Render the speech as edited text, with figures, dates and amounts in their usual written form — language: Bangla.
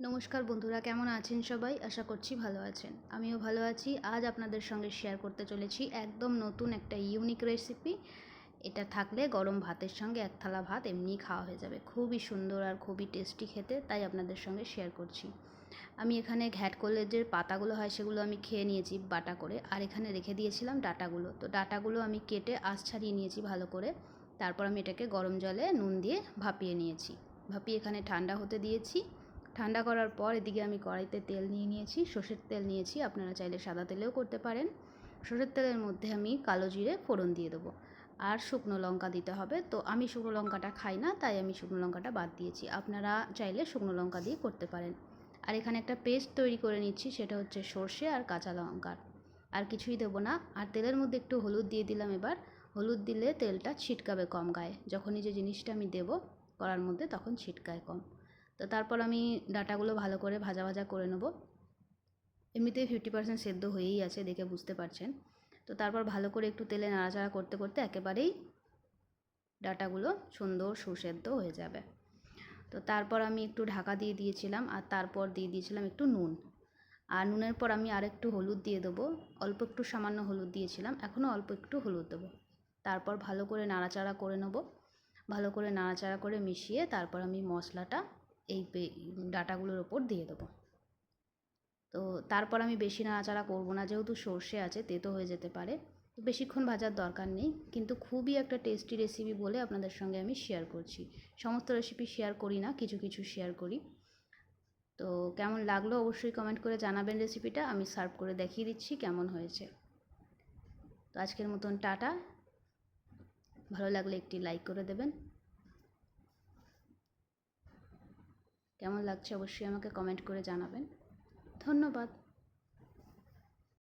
নমস্কার বন্ধুরা, কেমন আছেন সবাই? আশা করছি ভালো আছেন। আমিও ভালো আছি। আজ আপনাদের সঙ্গে শেয়ার করতে চলেছি একদম নতুন একটা ইউনিক রেসিপি। এটা থাকলে গরম ভাতের সঙ্গে এক থালা ভাত এমনিই খাওয়া হয়ে যাবে। খুবই সুন্দর আর খুবই টেস্টি খেতে, তাই আপনাদের সঙ্গে শেয়ার করছি। আমি এখানে ঘ্যাটকলের যে পাতাগুলো হয় সেগুলো আমি খেয়ে নিয়েছি বাটা করে, আর এখানে রেখে দিয়েছিলাম ডাঁটাগুলো। তো ডাঁটাগুলো আমি কেটে আঁশ ছাড়িয়ে নিয়েছি ভালো করে। তারপর আমি এটাকে গরম জলে নুন দিয়ে ভাপিয়ে নিয়েছি। ভাপিয়ে এখানে ঠান্ডা হতে দিয়েছি। ঠান্ডা করার পর এদিকে আমি কড়াইতে তেল নিয়ে নিয়েছি, সর্ষের তেল নিয়েছি, আপনারা চাইলে সাদা তেলেও করতে পারেন। সর্ষের তেলের মধ্যে আমি কালো জিরে ফোড়ন দিয়ে দেবো, আর শুকনো লঙ্কা দিতে হবে। তো আমি শুকনো লঙ্কাটা খাই না, তাই আমি শুকনো লঙ্কাটা বাদ দিয়েছি। আপনারা চাইলে শুকনো লঙ্কা দিয়ে করতে পারেন। আর এখানে একটা পেস্ট তৈরি করে নিচ্ছি, সেটা হচ্ছে সর্ষে আর কাঁচা লঙ্কার। আর কিছুই দেবো না। আর তেলের মধ্যে একটু হলুদ দিয়ে দিলাম এবার। হলুদ দিলে তেলটা ছিটকাবে কম গায়ে, যখনই যে জিনিসটা আমি দেবো কড়ার মধ্যে তখন ছিটকায় কম। তো তারপর আমি ডাঁটাগুলো ভালো করে ভাজা ভাজা করে নেব। এমনিতেই 50% সেদ্ধ হয়েই আছে, দেখে বুঝতে পারছেন। তো তারপর ভালো করে একটু তেলে নাড়াচাড়া করতে করতে একেবারেই ডাঁটাগুলো সুন্দর সুসেদ্ধ হয়ে যাবে। তো তারপর আমি একটু ঢাকা দিয়ে দিয়েছিলাম, আর তারপর দিয়ে দিয়েছিলাম একটু নুন। আর নুনের পর আমি আরেকটু হলুদ দিয়ে দেবো। অল্প একটু সামান্য হলুদ দিয়েছিলাম, এখনও অল্প একটু হলুদ দেবো। তারপর ভালো করে নাড়াচাড়া করে নেব। ভালো করে নাড়াচাড়া করে মিশিয়ে তারপর আমি মশলাটা এই ডাঁটাগুলোর ওপর দিয়ে দেবো। তো তারপর আমি বেশি নাড়াচাড়া করব না, যেহেতু সর্ষে আছে তেতো হয়ে যেতে পারে। তো বেশিক্ষণ ভাজার দরকার নেই, কিন্তু খুবই একটা টেস্টি রেসিপি বলে আপনাদের সঙ্গে আমি শেয়ার করছি। সমস্ত রেসিপি শেয়ার করি না, কিছু কিছু শেয়ার করি। তো কেমন লাগলো অবশ্যই কমেন্ট করে জানাবেন রেসিপিটা। আমি সার্ভ করে দেখিয়ে দিচ্ছি কেমন হয়েছে। তো আজকের মতন টাটা। ভালো লাগলে একটি লাইক করে দেবেন। কেমন লাগছে অবশ্যই আমাকে কমেন্ট করে জানাবেন। ধন্যবাদ।